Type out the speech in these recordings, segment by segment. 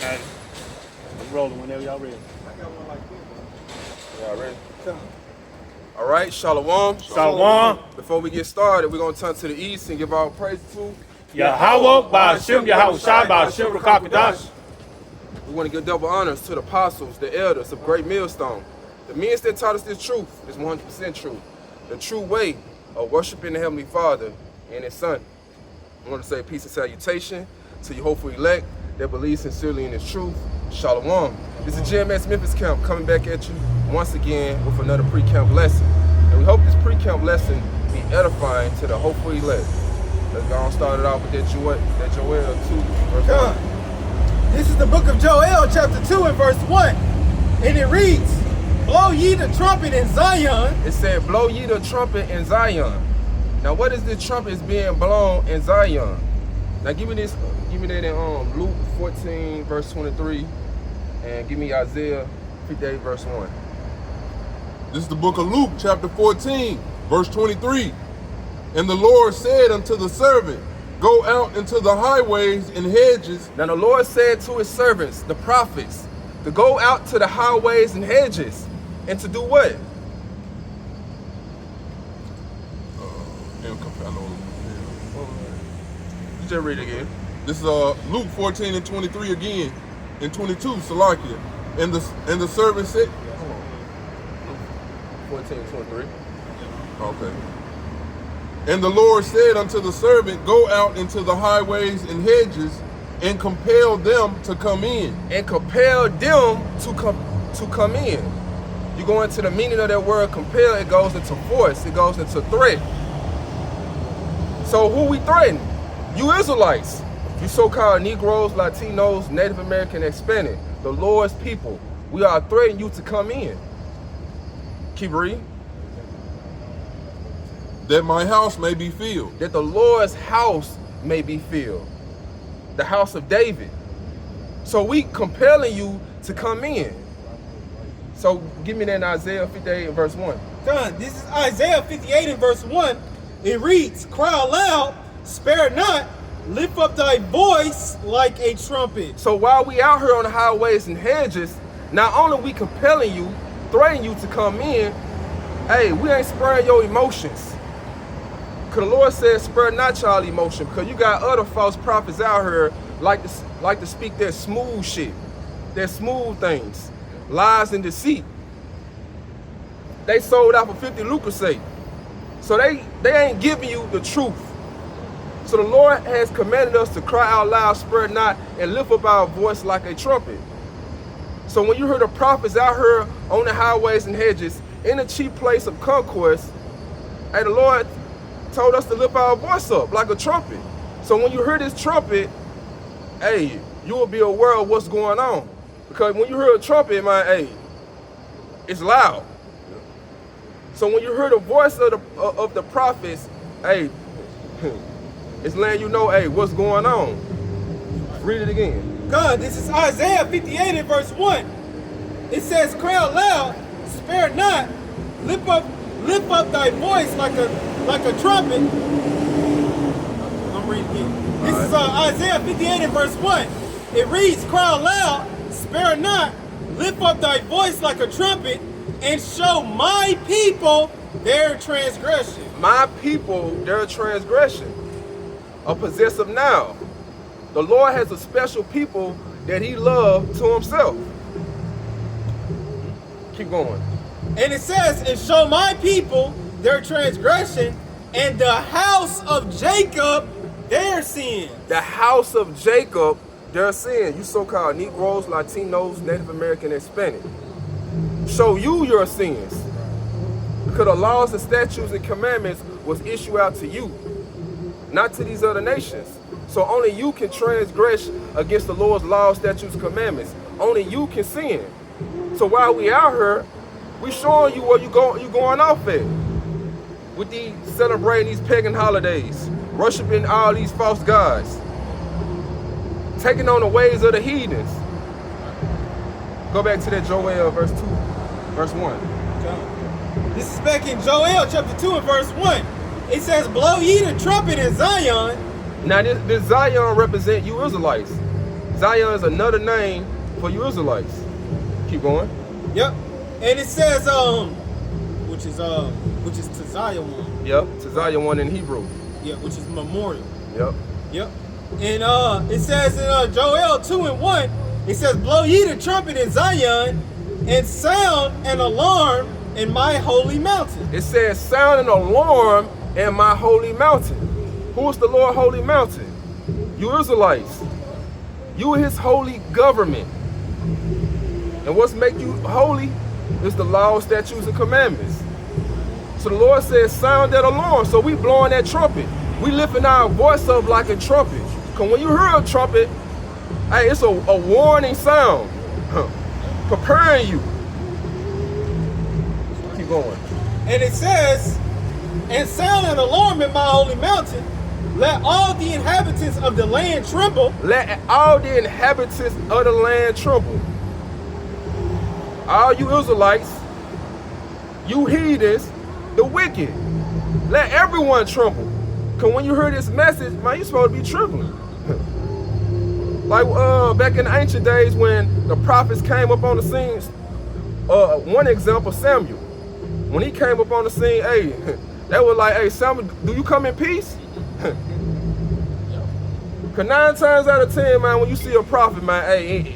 Got it. I'm rolling whenever y'all ready. I got one like this, Y'all ready? bro. All right, Shalom. Shalom. Before we get started, we're going to turn to the east and give our praise to Yahweh, Ba'ashem, Yahweh Shai, Ba'ashem, Rakakadash. We want to give double honors to the apostles, the elders of Great Millstone. The men that taught us this truth is 100% true. The true way of worshiping the Heavenly Father and His Son. I want to say peace and salutation to you hopeful elect that believe sincerely in His truth. Shalom. This is GMS Memphis Camp coming back at you once again with another pre-camp lesson. And we hope this pre-camp lesson be edifying to the hopeful elect. Let's go on start it off with that Joel 2, verse 1. This is the book of Joel, chapter 2 and verse 1. And it reads, blow ye the trumpet in Zion. It said, blow ye the trumpet in Zion. Now what is the trumpet being blown in Zion? Now give me that in Luke 14, verse 23, and give me Isaiah 58, verse 1. This is the book of Luke, chapter 14, verse 23. And the Lord said unto the servant, go out into the highways and hedges. Now the Lord said to His servants, the prophets, to go out to the highways and hedges, and to do what? You just read it again. This is Luke 14 and 23 again, and 22, Salakia. And the servant said, 14, 23. okay. And the Lord said unto the servant, go out into the highways and hedges, and compel them to come in. And compel them to come in. You go into the meaning of that word compel, it goes into force, it goes into threat. So who we threaten? You Israelites. You so-called Negroes, Latinos, Native American, Hispanic, the Lord's people. We are threatening you to come in. Keep reading. That my house may be filled. That the Lord's house may be filled. The house of David. So we compelling you to come in. So give me that in Isaiah 58 and verse 1. Done. This is Isaiah 58 and verse 1. It reads, cry aloud, spare not, lift up thy voice like a trumpet. So while we out here on the highways and hedges, not only we compelling you, threatening you to come in, hey, we ain't sparing your emotions. Because the Lord says, spare not y'all emotion, because you got other false prophets out here like to speak their smooth shit, their smooth things, lies and deceit. They sold out for 50 lucre sake. So they ain't giving you the truth. So the Lord has commanded us to cry out loud, spare not, and lift up our voice like a trumpet. So when you hear the prophets out here on the highways and hedges, in a cheap place of conquest, hey, the Lord told us to lift our voice up like a trumpet. So when you hear this trumpet, hey, you will be aware of what's going on. Because when you hear a trumpet, man, hey, it's loud. So when you hear the voice of the prophets, hey, it's letting you know, hey, what's going on. Read it again. God, this is Isaiah 58 and verse 1. It says, cry aloud, spare not, lift up thy voice like a trumpet. I'm reading again. This is Isaiah 58 and verse 1. It reads, cry aloud, spare not, lift up thy voice like a trumpet, and show my people their transgression. My people, their transgression. A possessive noun. The Lord has a special people that He loved to Himself. Keep going. And it says, and show my people their transgression, and the house of Jacob their sin. The house of Jacob, their sin. You so-called Negroes, Latinos, Native American, Hispanic. Show you your sins. Because the laws and statutes and commandments was issued out to you, not to these other nations. So only you can transgress against the Lord's laws, statutes, and commandments. Only you can sin. So while we out here, we showing you where you going off at. With these celebrating these pagan holidays, worshiping all these false gods, taking on the ways of the heathens. Go back to that Joel verse 2, verse 1. This is back in Joel chapter 2 and verse 1. It says, blow ye the trumpet in Zion. Now this Zion represent you Israelites. Zion is another name for you Israelites. Keep going. Yep. And it says, which is to Zion one. Yep, to Zion one in Hebrew. Yeah, which is memorial. Yep. Yep. And it says in Joel 2:1, it says, blow ye the trumpet in Zion, and sound an alarm in my holy mountain. It says, sound an alarm in my holy mountain. Who is the Lord holy mountain? You Israelites. You his holy government. And what's make you holy is the laws, statutes, and commandments. So the Lord says, sound that alarm. So we blowing that trumpet. We lifting our voice up like a trumpet. Because when you hear a trumpet, hey, it's a warning sound. Preparing you. Keep going. And it says, and sound an alarm in my holy mountain. Let all the inhabitants of the land tremble. Let all the inhabitants of the land tremble. All you Israelites, you heathens, the wicked. Let everyone tremble. Because when you hear this message, man, you're supposed to be trembling. Like back in the ancient days when the prophets came up on the scene. One example, Samuel. When he came up on the scene, hey, they were like, hey, Samuel, do you come in peace? Because 9 times out of 10, man, when you see a prophet, man, hey,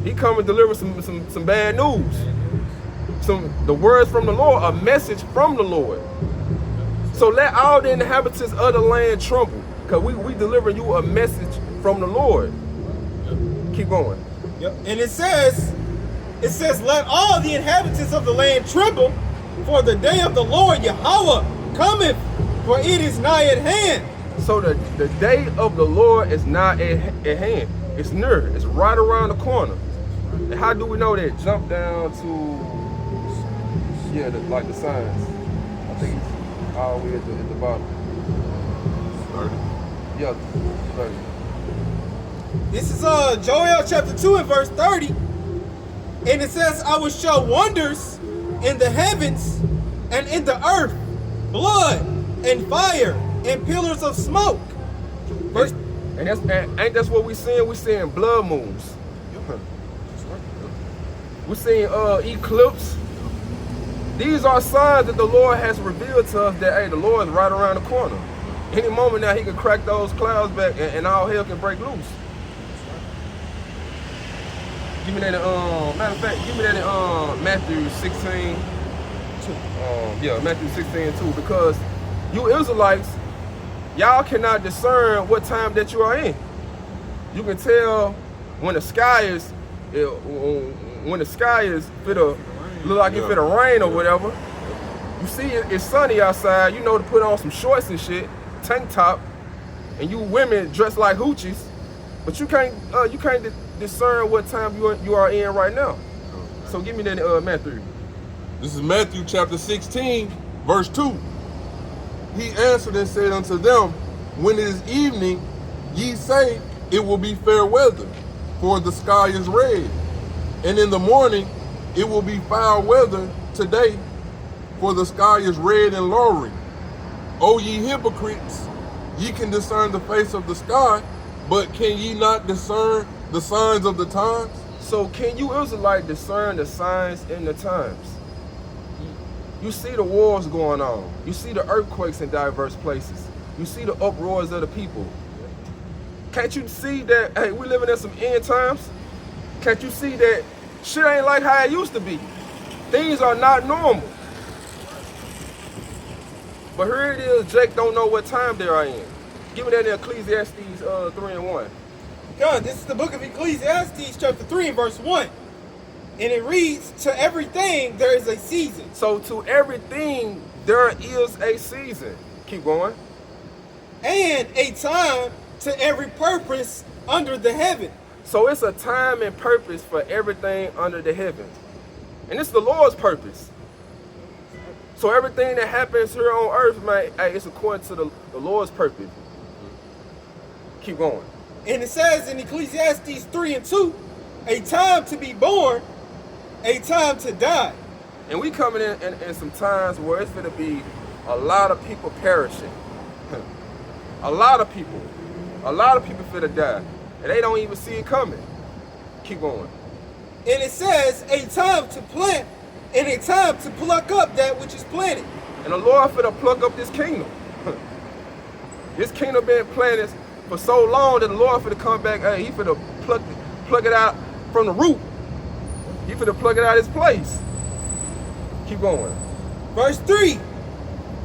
he come and deliver some bad news. The words from the Lord, a message from the Lord. So let all the inhabitants of the land tremble, because we deliver you a message from the Lord. Keep going. Yep. And it says, let all the inhabitants of the land tremble, for the day of the Lord Yahweh cometh, for it is nigh at hand. So the day of the Lord is not at hand. It's near. It's right around the corner. And how do we know that? Jump down to, like the signs. I think it's all the way at the bottom. 30. Yeah, 30. This is Joel chapter 2 and verse 30. And it says, I will show wonders in the heavens and in the earth, blood and fire and pillars of smoke. And ain't that's what we seeing? We seeing blood moons. We seeing eclipse. These are signs that the Lord has revealed to us that, hey, the Lord is right around the corner. Any moment now, he can crack those clouds back and all hell can break loose. Give me that, matter of fact, give me that in Matthew 16, 2. Matthew 16, 2, because you Israelites, y'all cannot discern what time that you are in. You can tell when the sky is, look like it finna rain or whatever. You see it's sunny outside, you know to put on some shorts and shit, tank top, and you women dressed like hoochies, but you can't discern what time you are in right now. So give me that Matthew. This is Matthew chapter 16, verse 2. He answered and said unto them, when it is evening, ye say it will be fair weather, for the sky is red. And in the morning, it will be foul weather today, for the sky is red and lowering. O ye hypocrites, ye can discern the face of the sky, but can ye not discern the signs of the times? So can you Israelites discern the signs in the times? You see the wars going on. You see the earthquakes in diverse places. You see the uproars of the people. Can't you see that, hey, we living in some end times? Can't you see that shit ain't like how it used to be? Things are not normal. But here it is, Jake don't know what time they are in. Give me that in Ecclesiastes 3 and 1. God, this is the book of Ecclesiastes chapter 3 and verse 1. And it reads, to everything there is a season. So to everything there is a season. Keep going. And a time to every purpose under the heaven. So it's a time and purpose for everything under the heaven. And it's the Lord's purpose. So everything that happens here on earth, man, hey, it's according to the Lord's purpose. Keep going. And it says in Ecclesiastes 3 and 2, a time to be born, a time to die. And we coming in some times where it's going to be a lot of people perishing. A lot of people finna die. and they don't even see it coming. Keep going. And it says, a time to plant and a time to pluck up that which is planted. And the Lord finna pluck up this kingdom. This kingdom been planted for so long that the Lord finna come back. Hey, he finna pluck it out from the root. He finna pluck it out of its place. Keep going. Verse 3,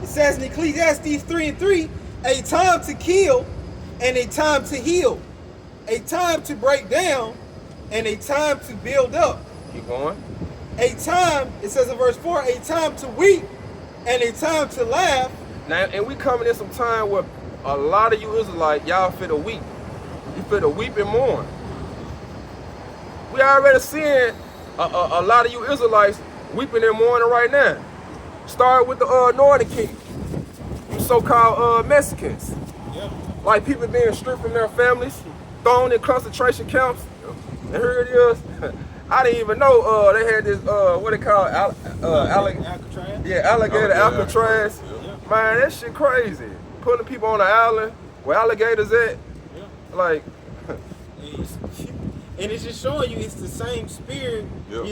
it says in Ecclesiastes 3:3, a time to kill and a time to heal, a time to break down and a time to build up. Keep going. A time, it says in verse 4, a time to weep and a time to laugh. Now, and we coming in some time where a lot of you Israelites, y'all finna weep. You finna weep and mourn. We already seeing a lot of you Israelites weeping and mourning right now. Start with the Northern Kingdom, you so-called Mexicans. Yep. Like people being stripped from their families, thrown in concentration camps. And here it is. I didn't even know they had this what they call Alcatraz. Yeah, alligator Alcatraz. Yeah. Man, that shit crazy. Putting people on the island where alligators at. Yeah. Like, And it's just showing you it's the same spirit, Yep.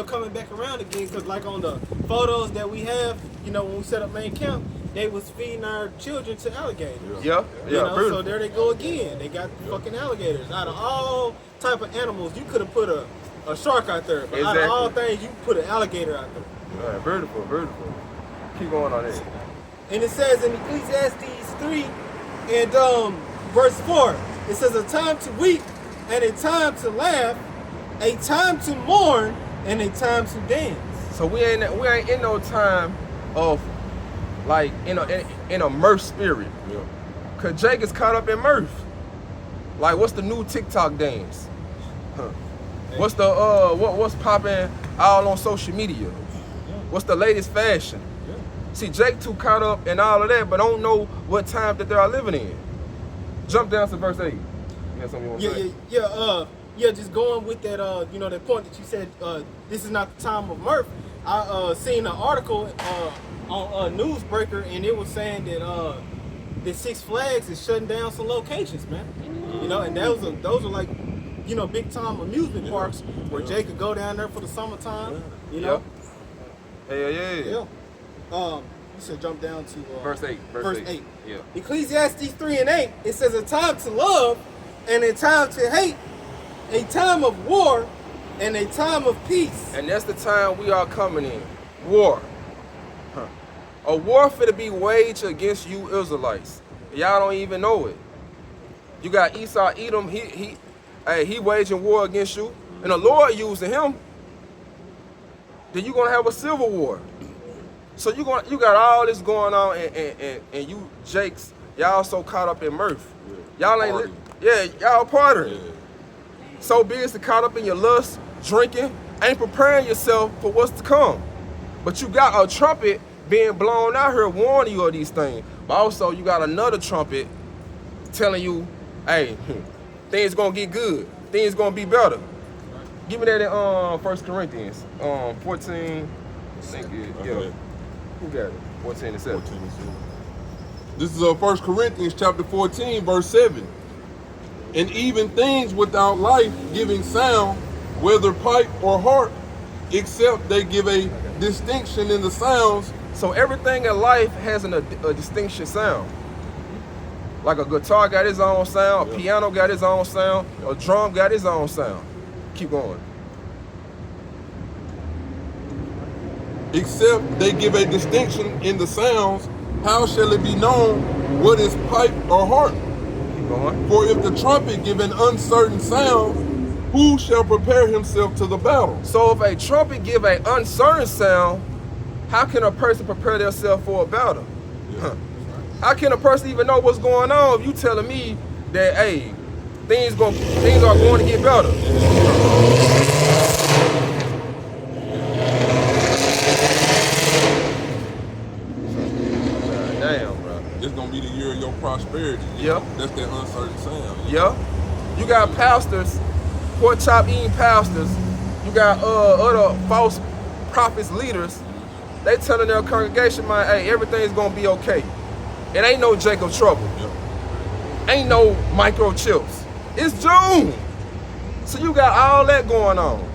coming back around again. Because like on the photos that we have, when we set up main camp, they was feeding our children to alligators. yeah, So there they go again. They got fucking alligators. Out of all type of animals, you could have put a shark out there, but out of all things, you put an alligator out there. Man, beautiful. Keep going on it. And it says in Ecclesiastes 3 and verse 4, it says a time to weep and a time to laugh, a time to mourn and a time to dance. So we ain't in no time of like in a mirth spirit. Yeah. Cause Jake is caught up in mirth. Like what's the new TikTok dance? Huh. What's the what's popping all on social media? What's the latest fashion? See, Jake too caught up in all of that, but don't know what time that they are living in. Jump down to verse 8. You got something you want to say? Just going with that, that point that you said, this is not the time of mirth. I seen an article on Newsbreaker, and it was saying that the Six Flags is shutting down some locations, man. And those are like, big time amusement parks where Jay could go down there for the summertime. Yeah. You said jump down to Verse 8. Verse 8. Yeah. Ecclesiastes 3 and 8, it says a time to love and a time to hate, a time of war and a time of peace. And that's the time we are coming in. War. A war for to be waged against you Israelites. Y'all don't even know it. You got Esau Edom, he waging war against you, and the Lord using him. Then you're gonna have a civil war. So you got all this going on, and you Jakes, y'all so caught up in mirth. Y'all ain't y'all partying. Yeah. So busy caught up in your lust, drinking, ain't preparing yourself for what's to come. But you got a trumpet being blown out here warning you of these things. But also you got another trumpet telling you, hey, things gonna get good. Things gonna be better. Give me that in 1 Corinthians 14. I think Okay. Who got it? 14 and 7. 14 and 7. This is 1 Corinthians chapter 14, verse 7. And even things without life giving sound, whether pipe or harp, except they give a distinction in the sounds. So everything in life has a distinction sound. Like a guitar got its own sound, a piano got its own sound, a drum got its own sound. Keep going. Except they give a distinction in the sounds, how shall it be known what is pipe or harp? Keep going. For if the trumpet give an uncertain sound, who shall prepare himself to the battle? So if a trumpet give an uncertain sound, how can a person prepare themselves for a battle? Yeah. How can a person even know what's going on if you telling me that, hey, things are going to get better? Damn, bro. It's gonna be the year of your prosperity. Yeah. That's that uncertain sound. Yeah. You got pastors, pork chop eating pastors. You got other false prophets, leaders. They telling their congregation, man, hey, everything's gonna be okay. It ain't no Jacob trouble. Yeah. Ain't no microchips. It's June. So you got all that going on.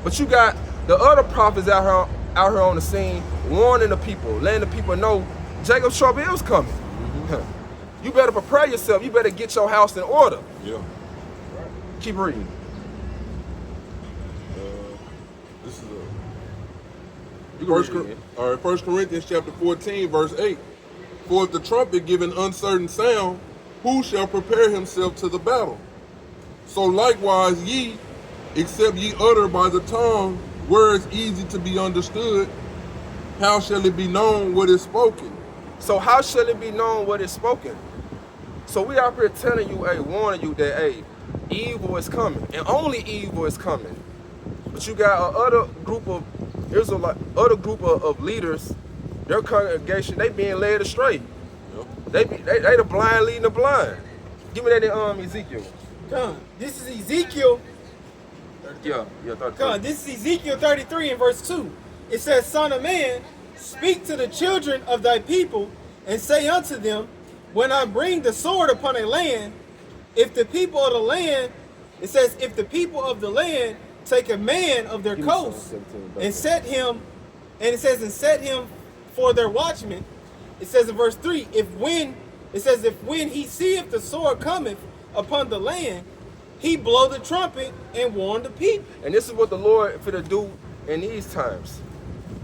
But you got the other prophets out here on the scene warning the people, letting the people know Jacob's trouble is coming. You better prepare yourself. You better get your house in order. Yeah. Keep reading. This is You can read it again. all right. 1 Corinthians chapter 14, verse 8. For if the trumpet give an uncertain sound, who shall prepare himself to the battle? So likewise ye, except ye utter by the tongue words easy to be understood, how shall it be known what is spoken? So how shall it be known what is spoken? So we out here telling you, hey, warning you that, hey, evil is coming, and only evil is coming. But you got other group of Israelite, other group of leaders, their congregation, they being led astray. Yep. They the blind leading the blind. Give me that in Ezekiel. Come, this is Ezekiel. Yeah, 33. Come, this is Ezekiel 33 and verse 2. It says, Son of man, speak to the children of thy people, and say unto them, when I bring the sword upon a land, if the people of the land, it says, if the people of the land take a man of their coast and set him, and it says, and set him for their watchman. It says in verse 3, if when he seeth the sword cometh upon the land, he blow the trumpet and warn the people. And this is what the Lord finna do in these times.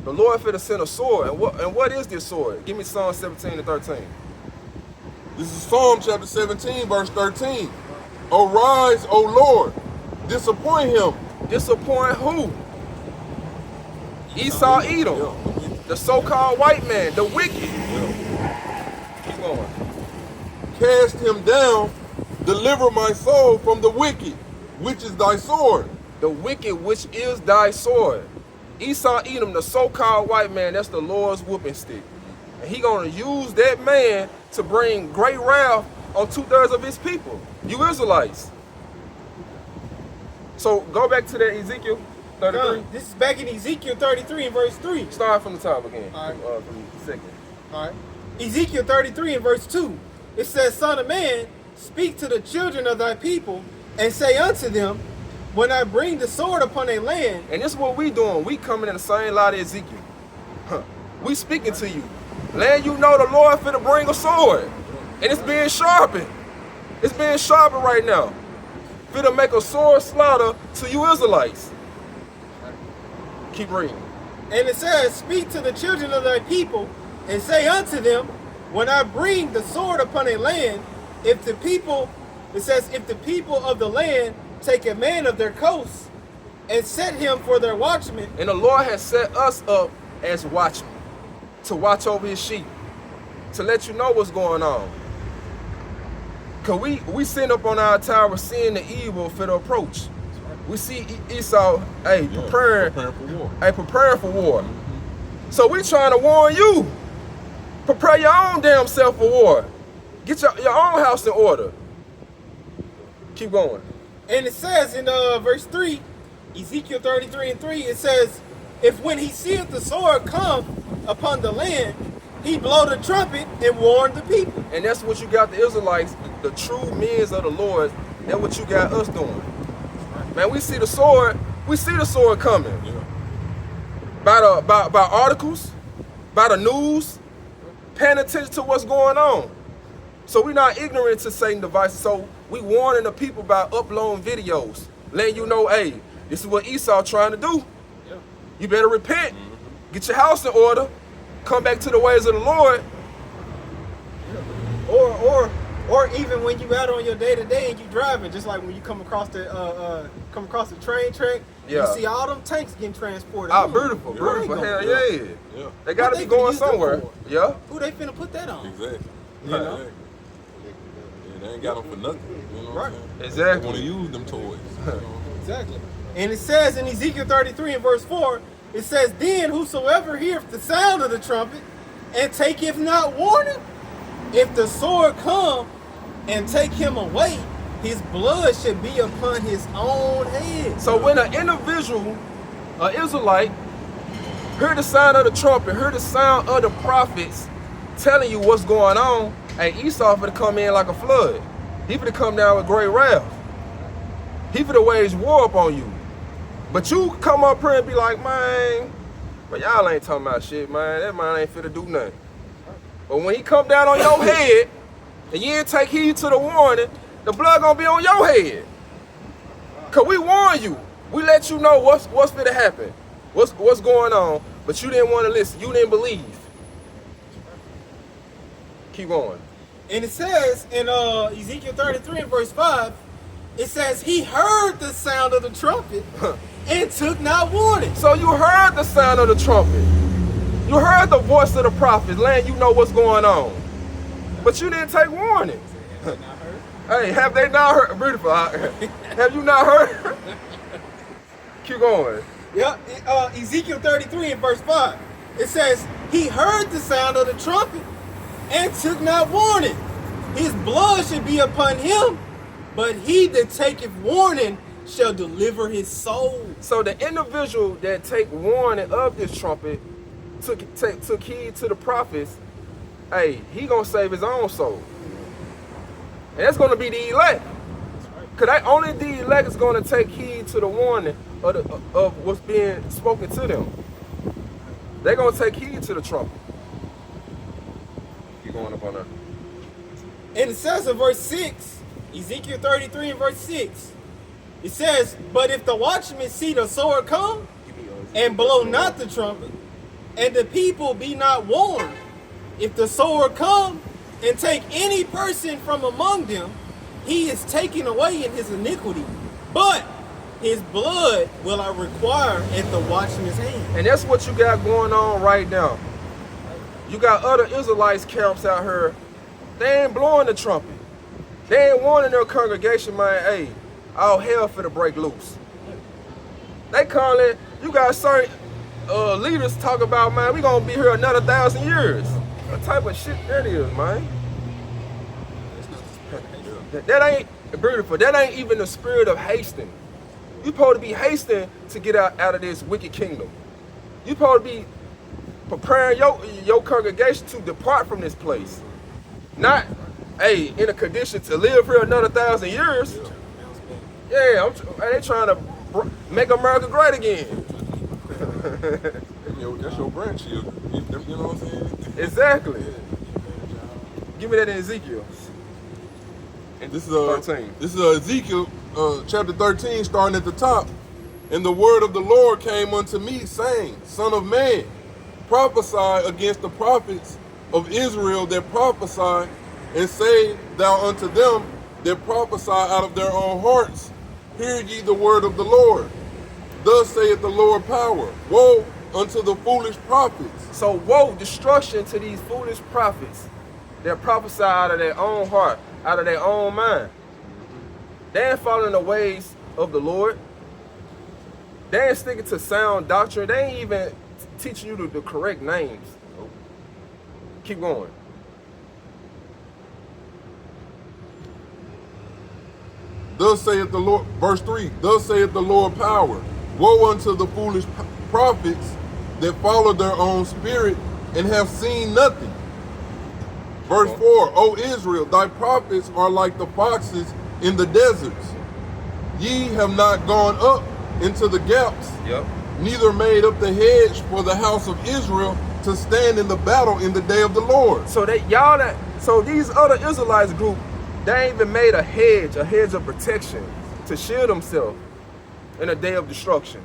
The Lord finna send a sword. And what is this sword? Give me Psalm 17 and 13. This is Psalm chapter 17, verse 13. Arise, O Lord, disappoint him. Disappoint who? Esau Edom, the so-called white man, the wicked. Keep going. Cast him down, deliver my soul from the wicked, which is thy sword. The wicked, which is thy sword. Esau Edom, the so-called white man, that's the Lord's whooping stick. And he gonna use that man to bring great wrath on 2/3 of his people, you Israelites. So go back to that Ezekiel 33. This is back in Ezekiel 33 and verse 3. Start from the top again. All right. From the second. All right. Ezekiel 33 and verse 2. It says, Son of man, speak to the children of thy people, and say unto them, when I bring the sword upon a land. And this is what we doing. We coming in the same light as Ezekiel. We speaking to you. Letting you know the Lord finna bring a sword. And it's being sharpened. It's being sharpened right now. Finna make a sword slaughter to you Israelites. Keep reading. And it says, speak to the children of thy people, and say unto them, when I bring the sword upon a land, if the people, it says, if the people of the land take a man of their coast, and set him for their watchman. And the Lord has set us up as watchmen, to watch over his sheep, to let you know what's going on. Cause we sitting up on our tower seeing the evil for the approach. We see Esau, preparing for war. Preparing for war. So we trying to warn you. Prepare your own damn self for war. Get your own house in order. Keep going. And it says in verse 3, Ezekiel 33 and 3, it says, if when he seeth the sword come upon the land, he blow the trumpet and warn the people. And that's what you got the Israelites, the true men of the Lord. That's what you got us doing. Man, we see the sword coming. Yeah. By articles, by the news, paying attention to what's going on. So we're not ignorant to Satan devices. So we warning the people by uploading videos, letting you know, hey, this is what Esau trying to do. Yeah. You better repent, get your house in order, come back to the ways of the Lord. Or even when you out on your day-to-day and you driving, just like when you come across the train track, you see all them tanks getting transported. Beautiful. Hell yeah. They gotta What be they going finna use them somewhere. for? Yeah. Who they finna put that on? Exactly. You know? Yeah, they ain't got them for nothing. You know Right. what I'm saying? Exactly. They want to use them toys. You know? Exactly. And it says in Ezekiel 33 and verse 4, it says, then whosoever heareth the sound of the trumpet and taketh not warning, if the sword come and take him away, his blood should be upon his own head. So when an individual, an Israelite, hear the sound of the trumpet, hear the sound of the prophets telling you what's going on, and Esau finna come in like a flood. He finna come down with great wrath. He finna wage war upon you. But you come up here and be like, man, but y'all ain't talking about shit, man. That man ain't finna do nothing. But when he come down on your head, and you ain't take heed to the warning, the blood gonna be on your head. Cause we warn you. We let you know what's finna happen. What's going on, but you didn't want to listen. You didn't believe. Keep going. And it says in Ezekiel 33 and verse 5, it says, he heard the sound of the trumpet and took not warning. So you heard the sound of the trumpet. You heard the voice of the prophet letting you know what's going on. But you didn't take warning. Hey, have they not heard? Beautiful. Have you not heard? Keep going. Yeah, Ezekiel 33 and verse 5. It says, he heard the sound of the trumpet and took not warning. His blood should be upon him, but he that taketh warning shall deliver his soul. So the individual that take warning of this trumpet took heed to the prophets, hey, he gonna save his own soul. And that's gonna be the elect. Cause only the elect is gonna take heed to the warning of what's being spoken to them. They're gonna take heed to the trumpet. Keep going up on that. And it says in verse 6, Ezekiel 33 and verse 6, it says, but if the watchman see the sword come, and blow not the trumpet, and the people be not warned, if the sword come and take any person from among them, he is taken away in his iniquity, but his blood will I require at the watchman's hand. And that's what you got going on right now. You got other Israelites camps out here. They ain't blowing the trumpet. They ain't warning their congregation, man, hey, all hell finna break loose. They call it, you got certain leaders talk about, man, we gonna be here another 1,000 years. What type of shit that is, man? That ain't beautiful. That ain't even the spirit of hasting. You supposed to be hasting to get out of this wicked kingdom. You supposed to be preparing your congregation to depart from this place. Not, hey, in a condition to live here another 1,000 years. Yeah, they trying to make America great again. That's your grandchildren. You know what I'm saying? Exactly. Give me that in Ezekiel. This is 13. This is Ezekiel chapter 13, starting at the top. And the word of the Lord came unto me, saying, Son of man, prophesy against the prophets of Israel that prophesy, and say thou unto them that prophesy out of their own hearts, hear ye the word of the Lord. Thus saith the Lord power, woe unto the foolish prophets. So woe, destruction to these foolish prophets that prophesy out of their own heart, out of their own mind. They ain't following the ways of the Lord. They ain't sticking to sound doctrine. They ain't even teaching you the correct names. Keep going. Thus saith the Lord, verse 3, thus saith the Lord power, woe unto the foolish prophets that follow their own spirit and have seen nothing. Verse 4, O Israel, thy prophets are like the foxes in the deserts. Ye have not gone up into the gaps, neither made up the hedge for the house of Israel to stand in the battle in the day of the Lord. So so these other Israelites group, they ain't even made a hedge of protection to shield themselves in a day of destruction.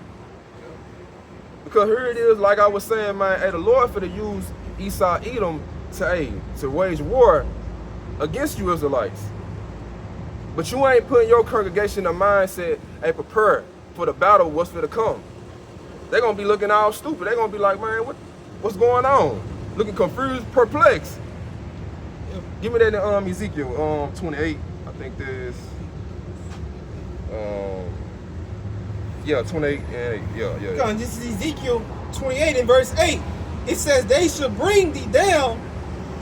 Because here it is, like I was saying, man, hey, the Lord finna use Esau, Edom to wage war against you Israelites. But you ain't putting your congregation in the mindset, hey, prepare for the battle, what's finna come. They're gonna be looking all stupid. They're gonna be like, man, what's going on? Looking confused, perplexed. Give me that in Ezekiel 28. I think there's 28 and yeah. This is Ezekiel 28 and verse 8. It says, they shall bring thee down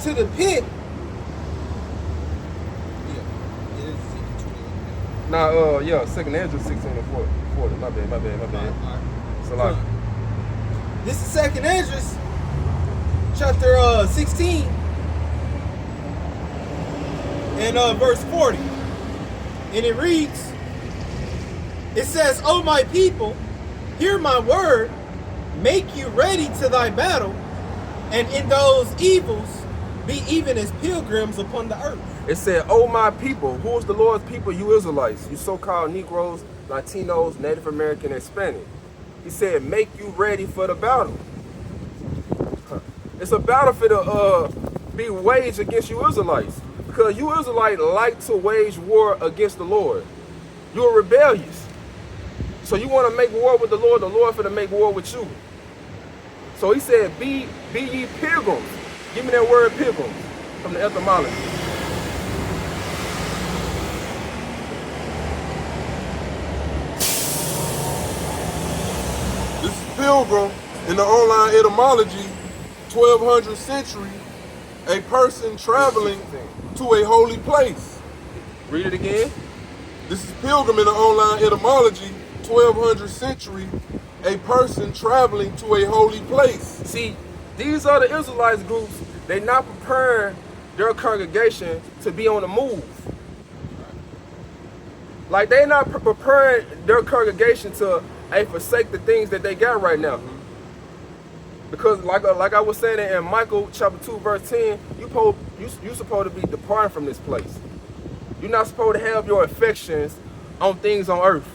to the pit. Yeah, it is Ezekiel 28. Nah, 2nd Ezra 16 and 40. My bad. All right. It's a lot. This is 2nd Ezra chapter 16 and verse 40. And it reads, it says, O my people, hear my word, make you ready to thy battle, and in those evils be even as pilgrims upon the earth. It said, oh my people. Who is the Lord's people? You Israelites, you so-called Negroes, Latinos, Native American, and Hispanic. He said, make you ready for the battle. It's a battle for to be waged against you Israelites. Because you Israelites like to wage war against the Lord. You're rebellious. So you want to make war with the Lord finna make war with you. So he said, be ye pilgrims. Give me that word pilgrims from the etymology. This is pilgrim in the online etymology, 1200th century, a person traveling to a holy place. Read it again. This is pilgrim in the online etymology, 1200th century, a person traveling to a holy place. See, these are the Israelites groups. They not preparing their congregation to be on the move. Like they not preparing their congregation to forsake the things that they got right now. Because like I was saying in Michael chapter 2 verse 10, you supposed to be departing from this place. You're not supposed to have your affections on things on earth.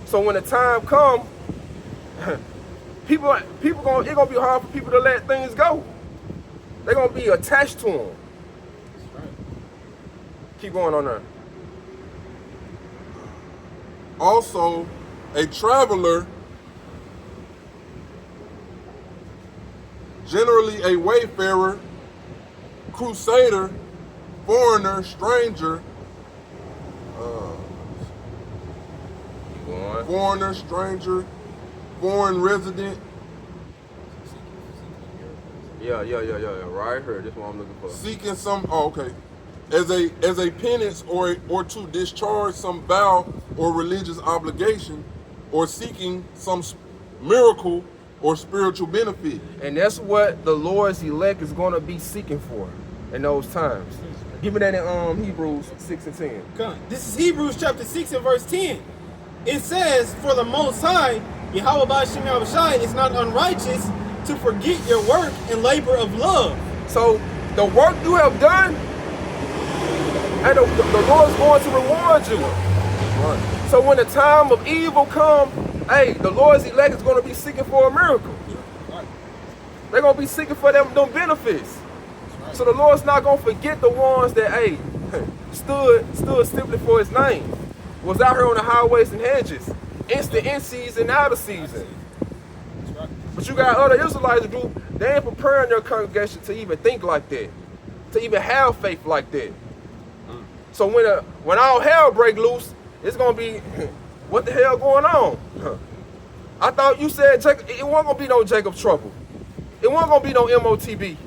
So when the time comes, it's gonna be hard for people to let things go. They're gonna be attached to them. That's right. Keep going on there. Also, a traveler, generally a wayfarer, crusader, foreigner, stranger, Keep going. foreigner, stranger, foreign resident. Yeah. Right here. This is what I'm looking for. Seeking some, okay. As a penance or to discharge some vow or religious obligation, or seeking some miracle or spiritual benefit. And that's what the Lord's elect is going to be seeking for in those times. Give me that in Hebrews 6 and 10. Come. This is Hebrews chapter 6 and verse 10. It says, for the Most High, Yahweh Ba'Shem Yahushai, is not unrighteous to forget your work and labor of love. So the work you have done, and the Lord's going to reward you. Right. So when the time of evil comes, hey, the Lord's elect is going to be seeking for a miracle. Right. They're going to be seeking for them benefits. Right. So the Lord's not going to forget the ones that, hey, stood simply for his name. Was out here on the highways and hedges. Instant in season, out of season. That's right. But you got other Israelites group, they ain't preparing their congregation to even think like that. To even have faith like that. So when all hell break loose, it's gonna be, what the hell going on? I thought you said Jacob, it wasn't gonna be no Jacob trouble. It wasn't gonna be no MOTB.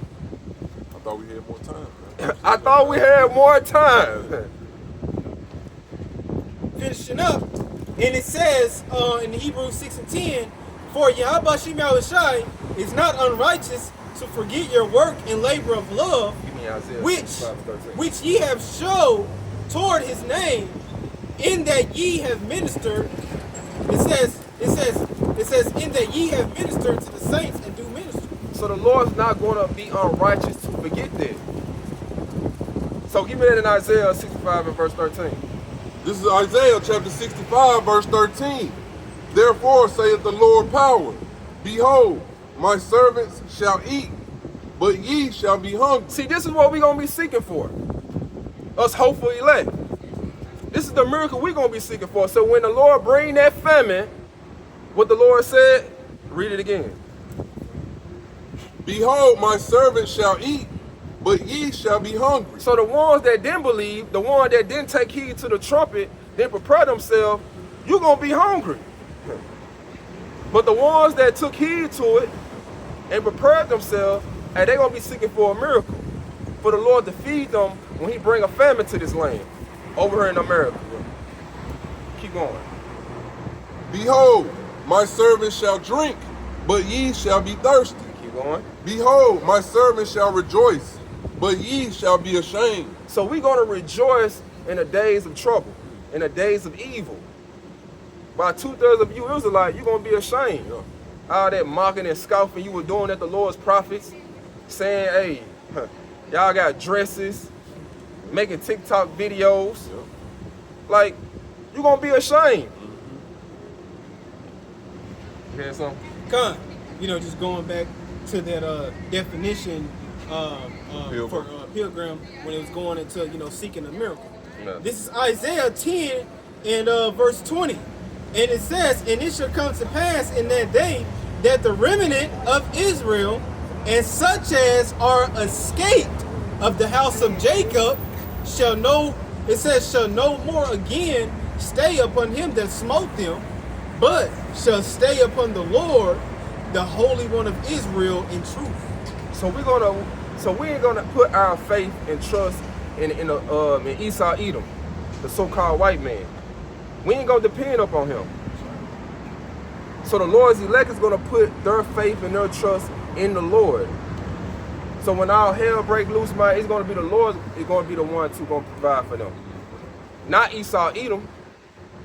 I thought we had more time. Man. I thought we had more time. Finishing up, and it says in Hebrews 6 and 10, for Yahweh Ba'Shem Yahushai is not unrighteous to forget your work and labor of love, Give me Isaiah which 65:13. which ye have showed toward his name, in that ye have ministered. It says in that ye have ministered to the saints and do ministry. So the Lord's not gonna be unrighteous to forget that. So give me that in Isaiah 65 and verse 13. This is Isaiah chapter 65, verse 13. Therefore saith the Lord power, behold, my servants shall eat, but ye shall be hungry. See, this is what we're going to be seeking for. Us hopeful elect. This is the miracle we're going to be seeking for. So when the Lord bring that famine, what the Lord said, read it again. Behold, my servants shall eat, but ye shall be hungry. So the ones that didn't believe, the ones that didn't take heed to the trumpet, didn't prepare themselves, you're going to be hungry. But the ones that took heed to it and prepared themselves, and they're going to be seeking for a miracle. For the Lord to feed them when he bring a famine to this land. Over here in America. Keep going. Behold, my servants shall drink, but ye shall be thirsty. Keep going. Behold, my servants shall rejoice, but ye shall be ashamed. So we're going to rejoice in the days of trouble, in the days of evil. By 2/3 of you Israelites, you're going to be ashamed. Yeah. All that mocking and scoffing you were doing at the Lord's prophets, saying, hey, y'all got dresses, making TikTok videos. Yeah. Like, you're going to be ashamed. You hear something? Con, you know, just going back to that definition for pilgrim when it was going into, you know, seeking a miracle. Yeah. This is Isaiah 10 and verse 20. And it says, and it shall come to pass in that day that the remnant of Israel and such as are escaped of the house of Jacob shall no, it says, shall no more again stay upon him that smote them, but shall stay upon the Lord, the Holy One of Israel, in truth. So we ain't gonna put our faith and trust in Esau Edom, the so-called white man. We ain't gonna depend upon him. So the Lord's elect is gonna put their faith and their trust in the Lord. So when all hell break loose, man, it's gonna be the Lord. It's gonna be the one who's gonna provide for them, not Esau Edom.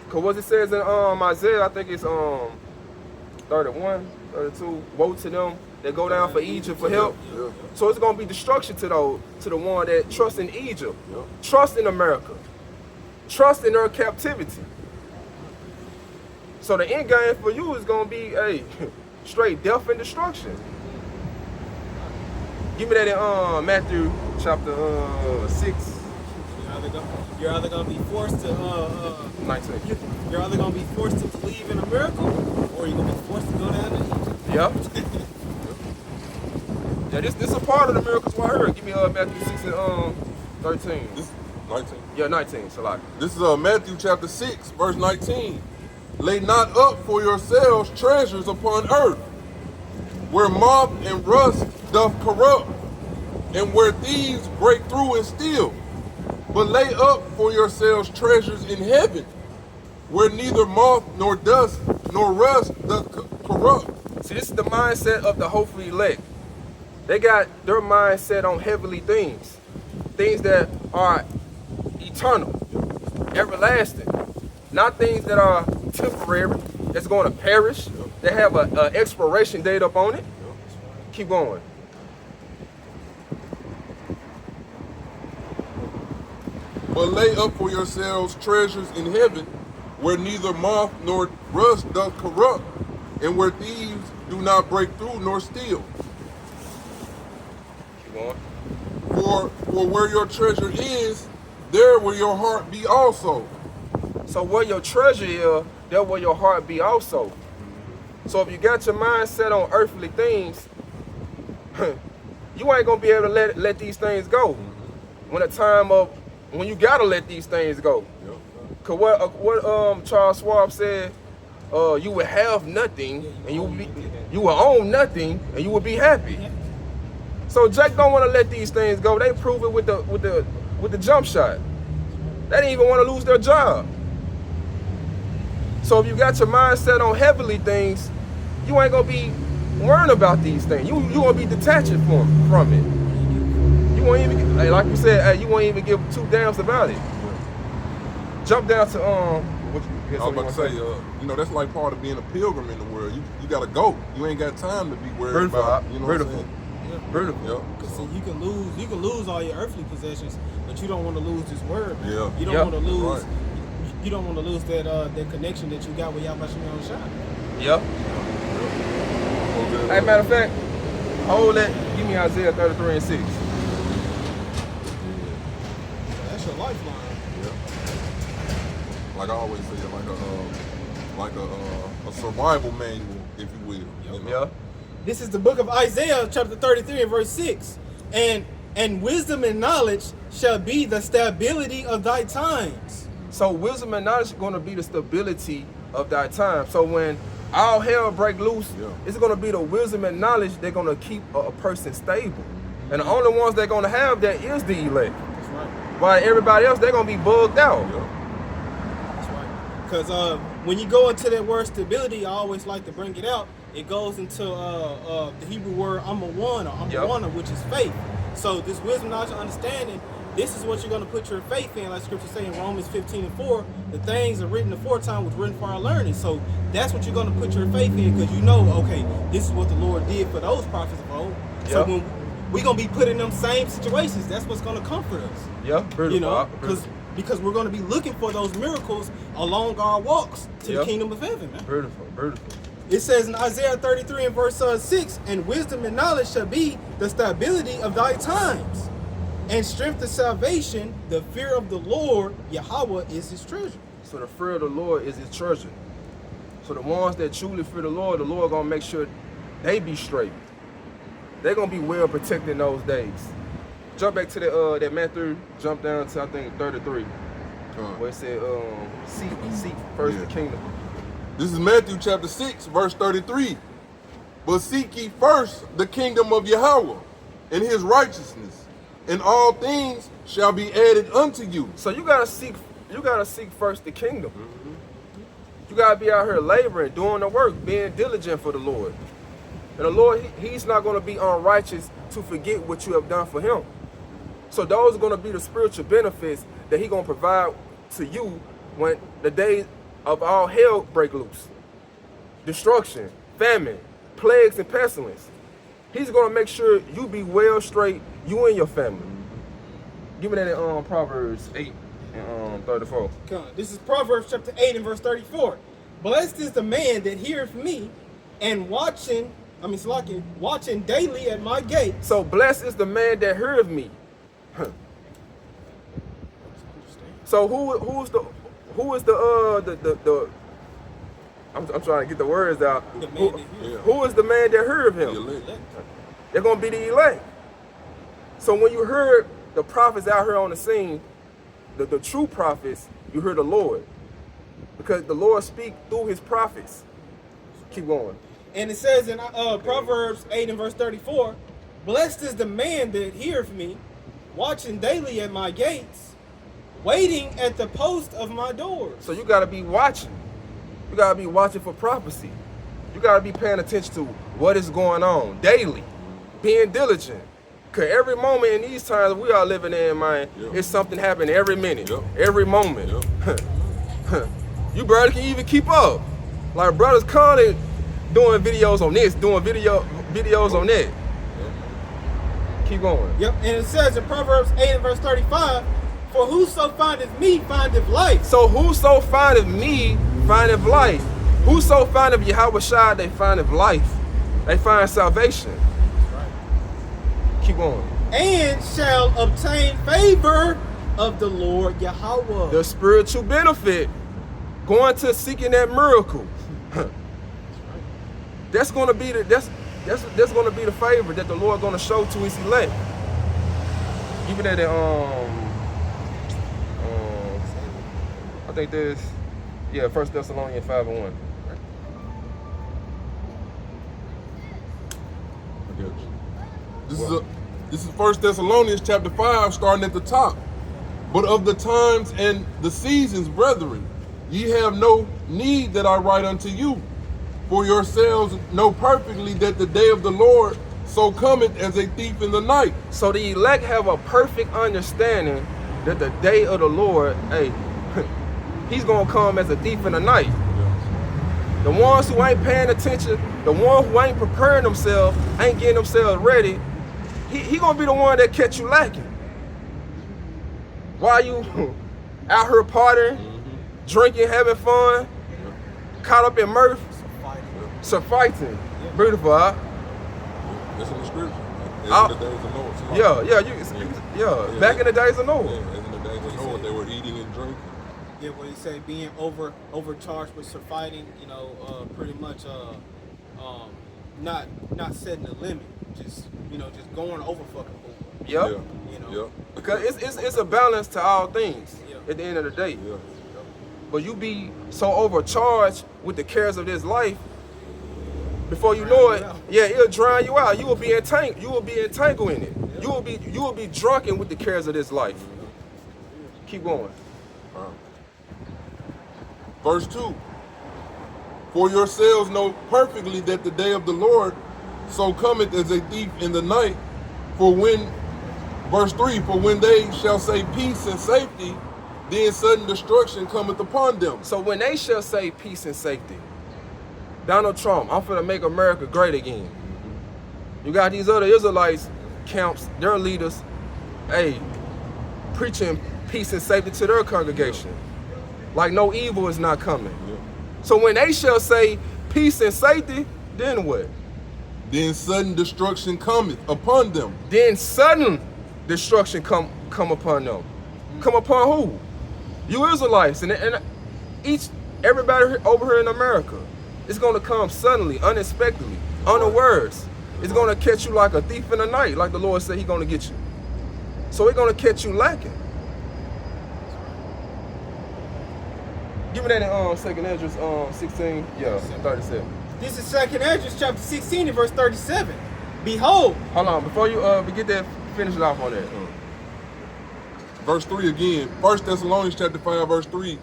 Cause what it says in Isaiah, I think it's 31, 32. Woe to them that go down for Egypt for help. Yeah. So it's gonna be destruction to the one that trusts in Egypt, Yeah. trust in America, trust in their captivity. So the end game for you is gonna be straight death and destruction. Give me that in Matthew chapter 6. You're either gonna be forced to 19. you're either gonna be forced to believe in a miracle, or you're gonna be forced to go down to Egypt. Yep. Yeah, this a part of the miracles right here. Give me Matthew 6 and 13. This is 19. Yeah, 19. So like, This is Matthew chapter 6, verse 19. Lay not up for yourselves treasures upon earth, where moth and rust doth corrupt, and where thieves break through and steal. But lay up for yourselves treasures in heaven, where neither moth nor dust nor rust doth corrupt. see, this is the mindset of the hopefully elect. They got their mindset on heavenly things, things that are eternal, everlasting, not things that are temporary, that's going to perish, that have an expiration date up on it. Keep going. But lay up for yourselves treasures in heaven, where neither moth nor rust doth corrupt, and where thieves do not break through nor steal. Keep going. For where your treasure is, there will your heart be also. So where your treasure is, there will your heart be also. So if you got your mindset on earthly things, you ain't gonna be able to let these things go. When you gotta let these things go. Cause what Charles Schwab said, you will have nothing and you will own nothing and you will be happy. So Jake don't want to let these things go. They prove it with the jump shot. They didn't even want to lose their job. So if you got your mindset on heavenly things, you ain't gonna be worrying about these things. You gonna be detaching from it. You won't even, like you said, you won't even give two damns about it. Jump down to what you, I was about to say, you know, that's like part of being a pilgrim in the world. You gotta go. You ain't got time to be worried about. You know what I'm saying? Vertical. Yeah. Cause see, you can lose all your earthly possessions, but you don't want to lose this word. Yeah. You don't want to lose. Right. You don't want to lose that connection that you got with Yahweh Shem Shah. Yep. Hey, matter of fact, hold that. Give me Isaiah 33 and 6. That's your lifeline. Yeah. Like I always say, like a survival manual, if you will. You know? Yeah. This is the book of Isaiah, chapter 33 and verse 6. And wisdom and knowledge shall be the stability of thy times. So wisdom and knowledge is going to be the stability of thy time. So when all hell break loose, it's going to be the wisdom and knowledge that's going to keep a person stable. And the only ones that are going to have that is the elect. That's right. While everybody else, they're going to be bugged out. That's right. Because when you go into that word stability, I always like to bring it out. It goes into the Hebrew word amawana, which is faith. So this wisdom, knowledge, and understanding, this is what you're going to put your faith in, like Scripture saying in Romans 15:4. The things are written aforetime was written for our learning. So that's what you're going to put your faith in, because you know, okay, this is what the Lord did for those prophets of old. So when we're going to be put in them same situations, that's what's going to comfort us. Yeah, beautiful. You know, because we're going to be looking for those miracles along our walks to the kingdom of heaven, man. Beautiful, beautiful. It says in Isaiah 33 and verse 6, and wisdom and knowledge shall be the stability of thy times, and strength of salvation, the fear of the Lord, Yahweh, is his treasure. So the fear of the Lord is his treasure. So the ones that truly fear the Lord going to make sure they be straight. They're going to be well protected in those days. Jump back to that Matthew, jump down to, I think, 33, where it said, seek first the kingdom. This is Matthew chapter 6, verse 33. But seek ye first the kingdom of Yahweh and his righteousness, and all things shall be added unto you. So you gotta seek first the kingdom. You gotta be out here laboring, doing the work, being diligent for the Lord. And the Lord, he's not gonna be unrighteous to forget what you have done for him. So those are gonna be the spiritual benefits that he's gonna provide to you when the days of all hell break loose. Destruction, famine, plagues, and pestilence. He's gonna make sure you be well straight, you and your family. Give me that in Proverbs 8 and 34. This is Proverbs chapter 8 and verse 34. Blessed is the man that heareth me, and watching daily at my gate. So blessed is the man that heareth me. So who is the I'm trying to get the words out. Who is the man that heard of him? They're gonna be the elect. So when you heard the prophets out here on the scene, the true prophets, you heard the Lord, because the Lord speak through his prophets. Keep going. And it says in Proverbs 8 and verse 34, blessed is the man that heareth me, watching daily at my gates, waiting at the post of my doors. So you got to be watching. You got to be watching for prophecy. You got to be paying attention to what is going on daily, being diligent. Because every moment in these times we are living in, man, it's something happening every minute, every moment. You barely can even keep up. Like brothers currently doing videos on this, doing videos on that. Keep going. Yep, and it says in Proverbs 8 and verse 35, for whoso findeth me findeth life. So whoso findeth me findeth life. Whoso findeth Yahweh Shai, they findeth life. They find salvation. Keep going. And shall obtain favor of the Lord Yahweh. The spiritual benefit, going to seeking that miracle. That's gonna be that's gonna be the favor that the Lord gonna show to his elect. Even at I think there's 1 Thessalonians 5 and 1. I got you. This is 1 Thessalonians chapter 5, starting at the top. But of the times and the seasons, brethren, ye have no need that I write unto you. For yourselves know perfectly that the day of the Lord so cometh as a thief in the night. So the elect have a perfect understanding that the day of the Lord, he's gonna come as a thief in the night. The ones who ain't paying attention, the ones who ain't preparing themselves, ain't getting themselves ready, he gonna be the one that catch you lacking. While you out here partying, drinking, having fun, caught up in mirth, so fighting. Beautiful, huh? That's in the scripture. As in the days of Noah. Back in the days of Noah. Yeah, as in the days of Noah, they were eating and drinking. Yeah, what he say, being overcharged with surfeiting, pretty much not setting a limit, just going over fucking over. Yep. Because it's a balance to all things at the end of the day. Yeah. But you be so overcharged with the cares of this life, before you know it, it'll drown you out. You will be entangled. You will be entangled in it. You will be drunken with the cares of this life. Keep going. Verse 2. For yourselves know perfectly that the day of the Lord so cometh as a thief in the night. For when Verse 3, for when they shall say peace and safety, then sudden destruction cometh upon them. So when they shall say peace and safety, Donald Trump, I'm finna make America great again. You got these other Israelites camps, their leaders, hey, preaching peace and safety to their congregation. Like no evil is not coming. So when they shall say peace and safety, then what? Then sudden destruction cometh upon them. Then sudden destruction come upon them. Come upon who? You Israelites and everybody over here in America. It's gonna come suddenly, unexpectedly, unawares. It's gonna catch you like a thief in the night, like the Lord said He's gonna get you. So it's gonna catch you lacking. Give me that in 2nd Ezra 16, 37. This is 2nd Ezra chapter 16 and verse 37. Behold. Hold on, before you get that, finish it off on that. Verse 3 again, 1 Thessalonians chapter 5, verse 3.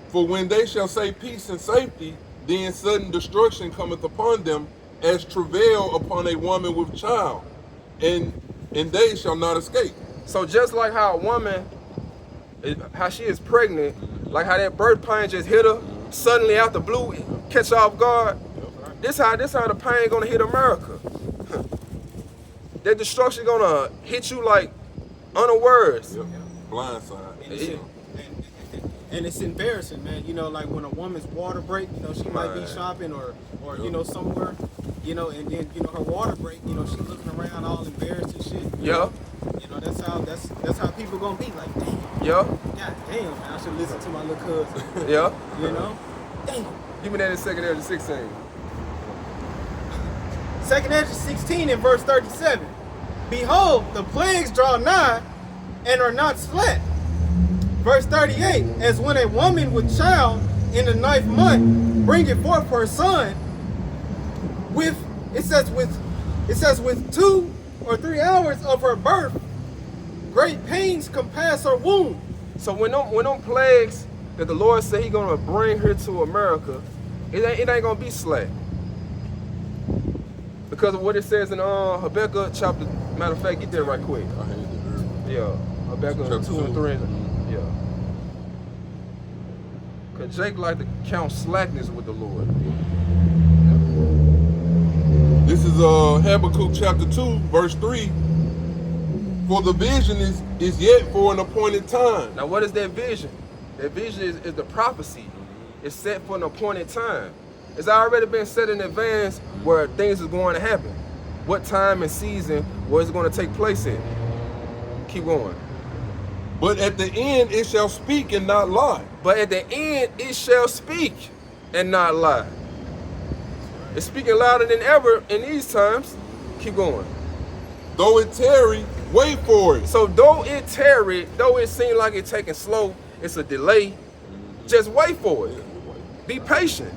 For when they shall say peace and safety, then sudden destruction cometh upon them, as travail upon a woman with child, and they shall not escape. So just like how a woman, how she is pregnant, like how that birth pain just hit her, suddenly out the blue, catch her off guard. This how the pain gonna hit America. That destruction gonna hit you like unawares. Yep. Blindside. And it's embarrassing, man. You know, like when a woman's water break, you know, she might be shopping or you know, somewhere, you know, and then, you know, her water break, you know, she's looking around all embarrassed and shit. Yeah. You know, that's how people gonna be like, damn. Yeah. God damn, man, I should listen to my little cousin. Yeah. You know? Damn. Give me that in 2nd Ezra 16. 2nd Ezra 16 and verse 37. Behold, the plagues draw nigh and are not slack. Verse 38, as when a woman with child in the 9th month bringeth forth her son, with 2 or 3 hours of her birth, great pains compass her womb. So when them plagues that the Lord said He gonna bring here to America, it ain't gonna be slack. Because of what it says in Habakkuk chapter, matter of fact, get there right quick. I hate it. Yeah, Habakkuk Chapter 2 and 3. Yeah. Because Jake like to count slackness with the Lord. This is Habakkuk chapter 2, verse 3. For the vision is yet for an appointed time. Now what is that vision? That vision is the prophecy. It's set for an appointed time. It's already been set in advance where things is going to happen. What time and season where it's going to take place in. Keep going. But at the end it shall speak and not lie. But at the end it shall speak and not lie. It's speaking louder than ever in these times. Keep going. Though it tarry, wait for it. So though it tarry, though it seems like it's taking slow, it's a delay, just wait for it. Be patient.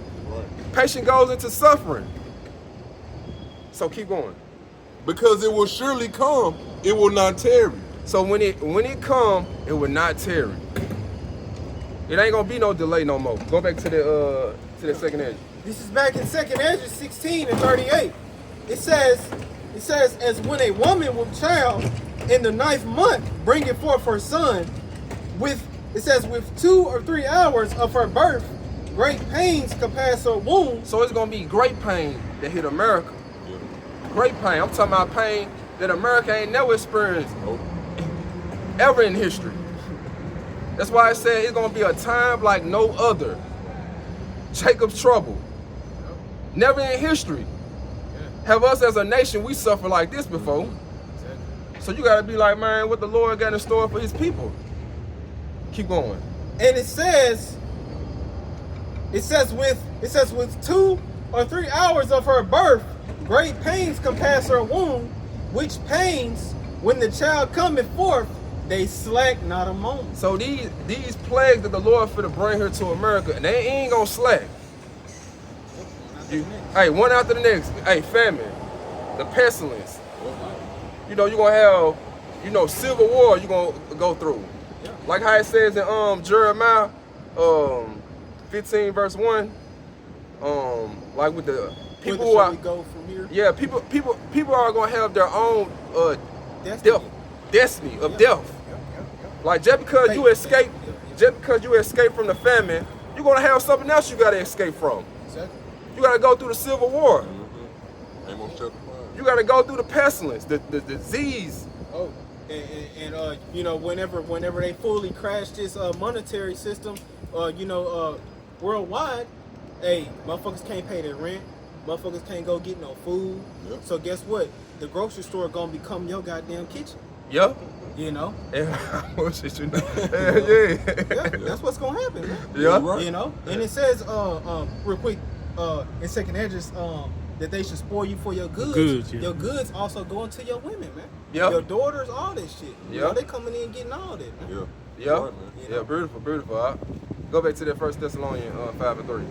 Patience goes into suffering. So keep going. Because it will surely come, it will not tarry. So when it come, it will not tarry. It ain't gonna be no delay no more. Go back to the 2nd Ezra. This is back in 2nd Ezra 16 and 38. It says, as when a woman with child in the 9th month bringeth forth her son, with 2 or 3 hours of her birth, great pains compass her womb. So it's gonna be great pain that hit America. Great pain. I'm talking about pain that America ain't never experienced ever in history. That's why I said it's gonna be a time like no other. Jacob's trouble. Never in history have us as a nation, we suffer like this before. So you gotta be like, man, what the Lord got in store for His people. Keep going. And it says with 2 or 3 hours of her birth, great pains compass her womb, which pains, when the child cometh forth, they slack not a moment. So these plagues that the Lord finna bring here to America, and they ain't gonna slack. Hey, one after the next. Hey, famine, the pestilence. You know, you're gonna have, civil war you're gonna go through. Like how it says in Jeremiah 15 verse 1, like with the people who are, go from here? yeah, people are gonna have their own death. destiny of death. Like just because you escape from the famine, you're gonna have something else you gotta escape from. Exactly. You gotta go through the Civil War. Amos chapter 5. You gotta go through the pestilence, the disease. Oh, and you know, whenever they fully crash this monetary system, worldwide, hey, motherfuckers can't pay their rent, motherfuckers can't go get no food. Yep. So guess what? The grocery store gonna become your goddamn kitchen. Yeah. You know? Yeah, That's what's gonna happen, man. Yeah. Right. You know? And it says, real quick, in second address, that they should spoil you for your goods. Goods, yeah. Your goods also going to your women, man. Yeah. Your daughters, all that shit. You know, Yeah. they coming in getting all that, man. Yeah. Yeah. Right, man. Yeah, beautiful. All right. Go back to that 1 Thessalonians 5 and 3.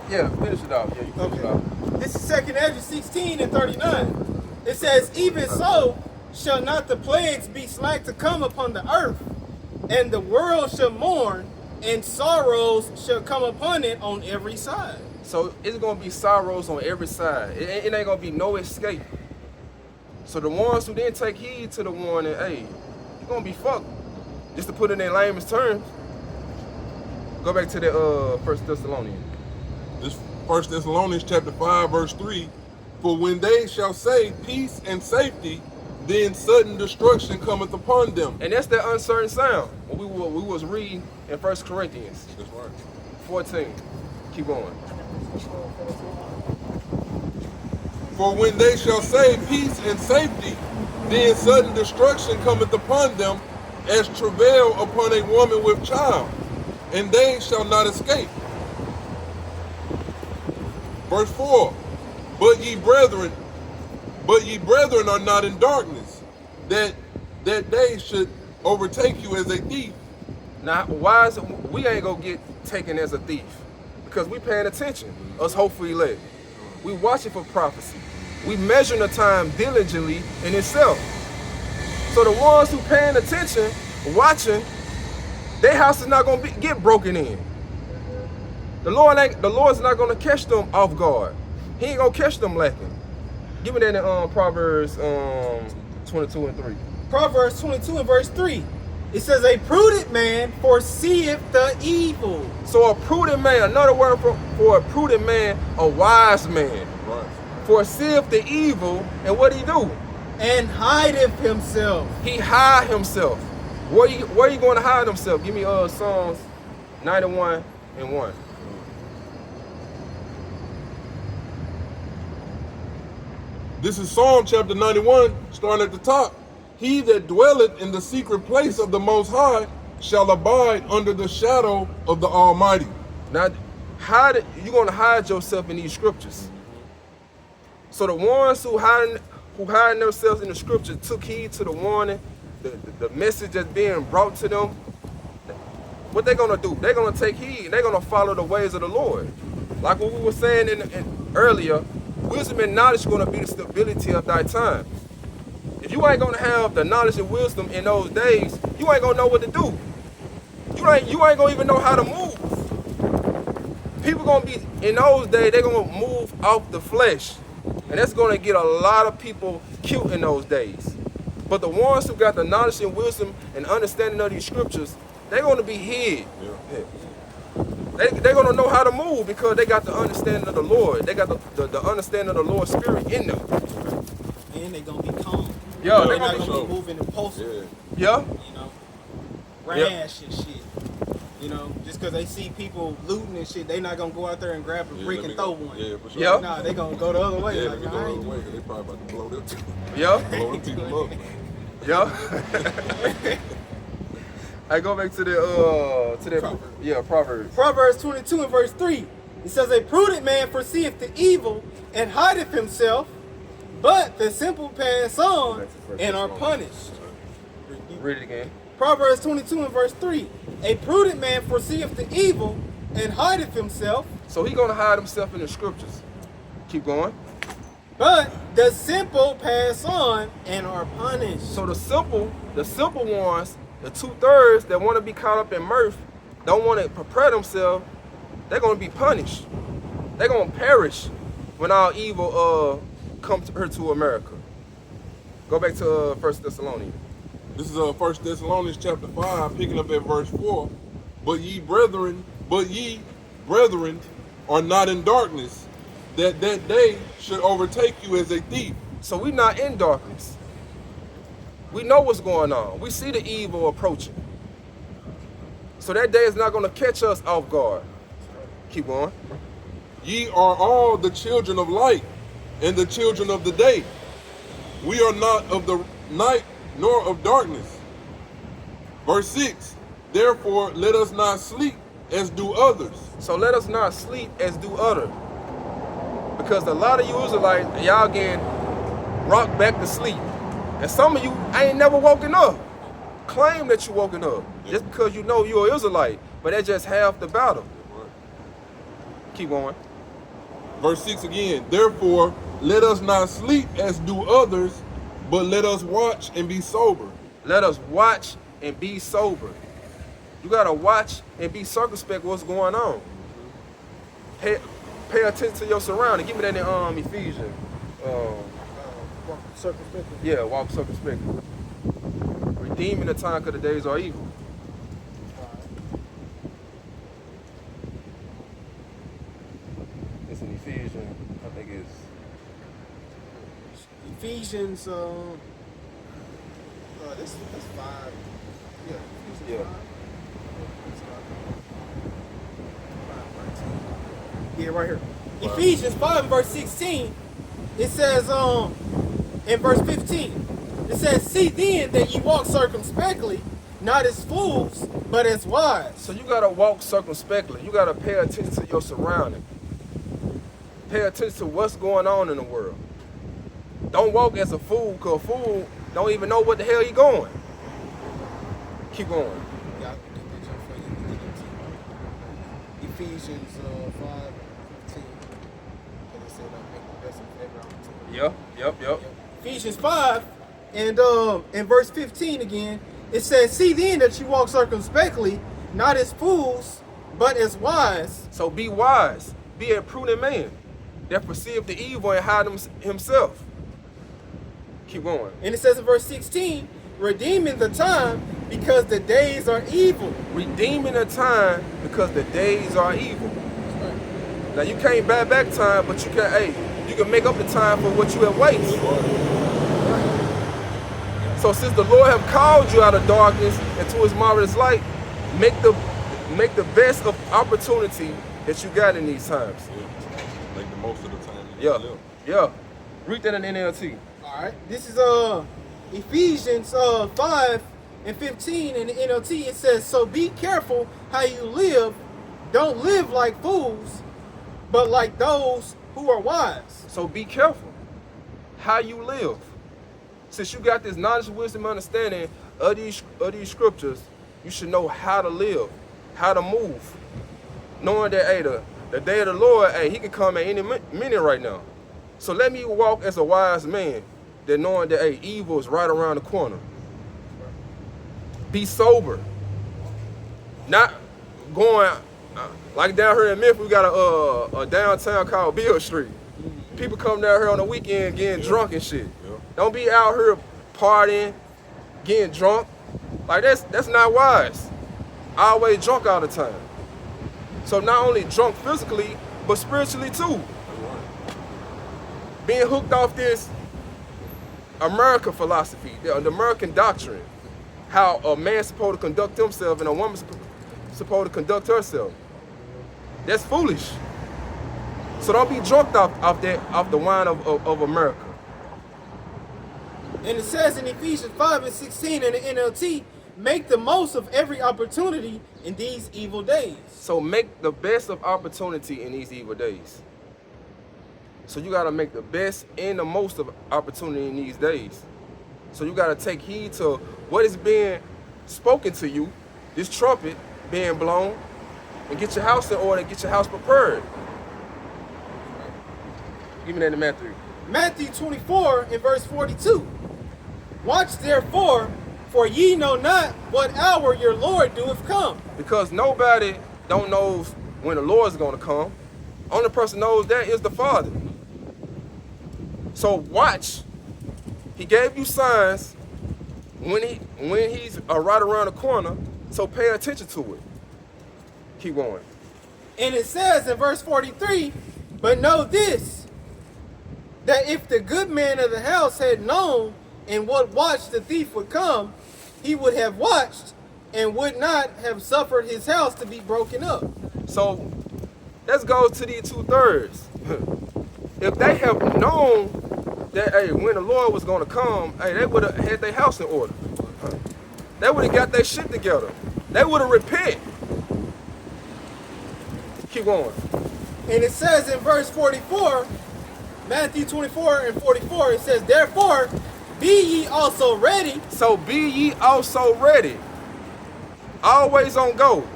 Yeah, finish it off. Yeah, you finish it off. This is second Ezra 16 and 39. It says, even so shall not the plagues be slack to come upon the earth, and the world shall mourn, and sorrows shall come upon it on every side. So it's gonna be sorrows on every side. It ain't gonna be no escape. So the ones who didn't take heed to the warning, hey, you're gonna be fucked. Just to put it in layman's terms. Go back to the 1 Thessalonians. This 1 Thessalonians chapter 5 verse 3. For when they shall say peace and safety, then sudden destruction cometh upon them. And that's that uncertain sound. What we was reading in 1 Corinthians That's right. 14. Keep going. For when they shall say peace and safety, then sudden destruction cometh upon them, as travail upon a woman with child, and they shall not escape. Verse 4. But ye brethren are not in darkness, that day should overtake you as a thief. Now, why is it we ain't gonna get taken as a thief? Because we paying attention, us hopefully elect. We watching for prophecy. We measuring the time diligently in itself. So the ones who paying attention, watching, their house is not gonna get broken in. The Lord's not gonna catch them off guard. He ain't gonna catch them lacking. Give me that in Proverbs 22 and 3. Proverbs 22 and verse 3. It says, a prudent man foreseeth the evil, So a prudent man, another word for a prudent man, a wise man, Right. foreseeth the evil, and what he do? and hideth himself. He hide himself. Where you going to hide himself? Give me Psalms 91 and 1. This is Psalm chapter 91, starting at the top. He that dwelleth in the secret place of the Most High shall abide under the shadow of the Almighty. Now, you're going to hide yourself in these scriptures. So the ones who hide themselves in the scriptures took heed to the warning, the message that's being brought to them. What they're going to do? They're going to take heed. They're going to follow the ways of the Lord. Like what we were saying in earlier, wisdom and knowledge are going to be the stability of thy time. If you ain't going to have the knowledge and wisdom in those days, you ain't going to know what to do. You ain't going to even know how to move. People going to be, in those days, they're going to move off the flesh. And that's going to get a lot of people killed in those days. But the ones who got the knowledge and wisdom and understanding of these scriptures, they're going to be hid. Yeah. They're going to know how to move because they got the understanding of the Lord. They got the understanding of the Lord's Spirit in them. And they're going to be calm. Yeah, They're they're not gonna going be to be moving impulsive, Yeah. you know, rash and shit. You know, just because they see people looting and shit, they not going to go out there and grab a brick let and me throw go. one. Yeah, for sure. Yeah. Nah, they going to go the other way. Yeah, Like, let me go I the ain't other way, doing 'cause they probably about to blow them, Yeah. blow them people up, man. Yeah. I go back to the Proverbs. Proverbs. Proverbs 22 and verse 3. It says, a prudent man foreseeth the evil and hideth himself, but the simple pass on and are punished. Read it again. Proverbs 22 and verse 3. A prudent man foreseeth the evil and hideth himself, So he's going to hide himself in the scriptures. Keep going. but the simple pass on and are punished. So the simple ones, the 2/3 that want to be caught up in mirth, don't want to prepare themselves, they're going to be punished. They're going to perish when all evil comes here to America. Go back to 1 Thessalonians. This is 1 Thessalonians chapter 5, picking up at verse 4. But ye brethren are not in darkness, that day should overtake you as a thief. So we're not in darkness. We know what's going on. We see the evil approaching. So that day is not going to catch us off guard. Keep going. Ye are all the children of light and the children of the day. We are not of the night nor of darkness. Verse 6. Therefore let us not sleep as do others. So let us not sleep as do others. Because a lot of you Israelites, y'all getting rocked back to sleep. And some of you ain't never woken up. Claim that you woken up. Just because you know you're an Israelite. But that's just half the battle. Keep going. Verse 6 again. Therefore let us not sleep as do others, but let us watch and be sober. Let us watch and be sober. You gotta watch and be circumspect what's going on. Pay attention to your surroundings. Give me that in Ephesians. Walk circumspectly. Yeah, walk circumspectly. Redeeming the time because the days are evil. It's in Ephesians, I think it's Ephesians, this is 5. Yeah, Ephesians Yeah. 5. Yeah, right here. Ephesians 5 and verse 16. It says, in verse 15, it says, see then that ye walk circumspectly, not as fools, but as wise. So you gotta walk circumspectly. You gotta pay attention to your surroundings. Pay attention to what's going on in the world. Don't walk as a fool, because a fool don't even know what the hell he going. Keep going. Yeah, I'll get that jump for you. Ephesians 5:15. And it said, make the best of every opportunity. Yep. Ephesians 5 and in verse 15 again, it says, see then that you walk circumspectly, not as fools, but as wise. So be wise. Be a prudent man that perceive the evil and hide himself. Keep going. And it says in verse 16, redeeming the time because the days are evil. Redeeming the time because the days are evil. Now you can't buy back time, but you can make up the time for what you have wasted. So since the Lord have called you out of darkness into his marvelous light, make the best of opportunity that you got in these times. Make the most of the time you live. Yeah. Read that in NLT. All right. This is Ephesians 5 and 15 in the NLT. It says, so be careful how you live. Don't live like fools, but like those who are wise. So be careful how you live. Since you got this knowledge, wisdom, understanding of these scriptures, you should know how to live, how to move. Knowing that, the day of the Lord, he can come at any minute right now. So let me walk as a wise man, that knowing that, evil is right around the corner. Be sober. Not going, like down here in Memphis, we got a downtown called Bill Street. People come down here on the weekend getting drunk and shit. Don't be out here partying, getting drunk. Like that's not wise. Always drunk all the time. So not only drunk physically, but spiritually too. Being hooked off this American philosophy, the American doctrine, how a man's supposed to conduct himself and a woman's supposed to conduct herself. That's foolish. So don't be drunk off the wine of America. And it says in Ephesians 5 and 16 in the NLT, make the most of every opportunity in these evil days. So make the best of opportunity in these evil days. So you got to make the best and the most of opportunity in these days. So you got to take heed to what is being spoken to you, this trumpet being blown, and get your house in order, get your house prepared. Give me that in Matthew. Matthew 24 and verse 42. Watch therefore, for ye know not what hour your Lord doeth come. Because nobody don't knows when the Lord is going to come. Only person knows that is the Father. So watch. He gave you signs when he's right around the corner. So pay attention to it. Keep going. And it says in verse 43, but know this, that if the good man of the house had known in what watch the thief would come, he would have watched and would not have suffered his house to be broken up. So let's go to these 2/3. If they have known that, hey, when the Lord was going to come, hey, they would have had their house in order. They would have got their shit together. They would have repent. Keep going. And it says in verse 44, Matthew 24 and 44, it says, therefore, be ye also ready. So be ye also ready. Always on go.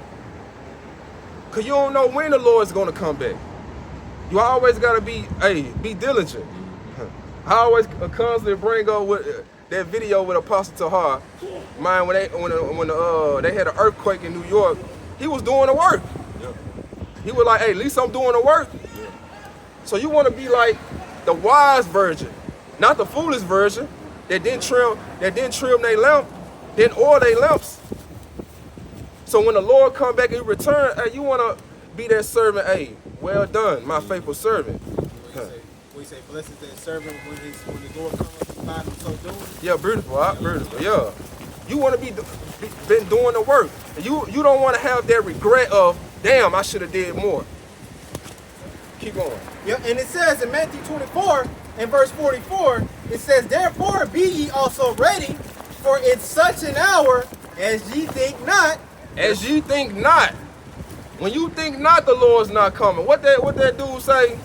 Because you don't know when the Lord's going to come back. You always got to be diligent. I always constantly bring up with that video with Apostle Tahar. Man, when they had an earthquake in New York, he was doing the work. He was like, hey, at least I'm doing the work. So you want to be like the wise virgin, not the foolish virgin that didn't trim their lamp, didn't oil their lamps. So when the Lord come back and return, hey, you want to be that servant, hey, well done, my faithful servant. We say, blessed is that servant when the Lord comes to find him so doing. Yeah, beautiful, beautiful, yeah. You want to been doing the work. And you don't want to have that regret of, damn, I should have did more. Keep going. Yeah, and it says in Matthew 24 and verse 44, it says, therefore be ye also ready, for it's such an hour as ye think not. As ye think not. When you think not, the Lord's not coming. What that dude say?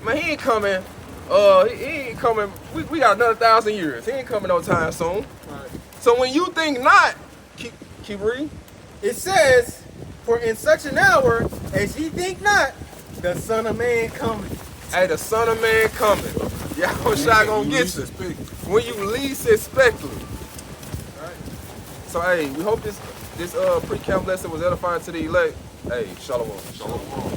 Man, he ain't coming. He ain't coming. We got another 1,000 years. He ain't coming no time soon. Right. So when you think not, keep reading. It says, for in such an hour as ye think not, the Son of Man coming. Hey, the Son of Man coming. Y'all shot gonna get you. When you least expect it. Right. So hey, we hope this pre-camp lesson was edifying to the elect. Hey, shalom. Shalom.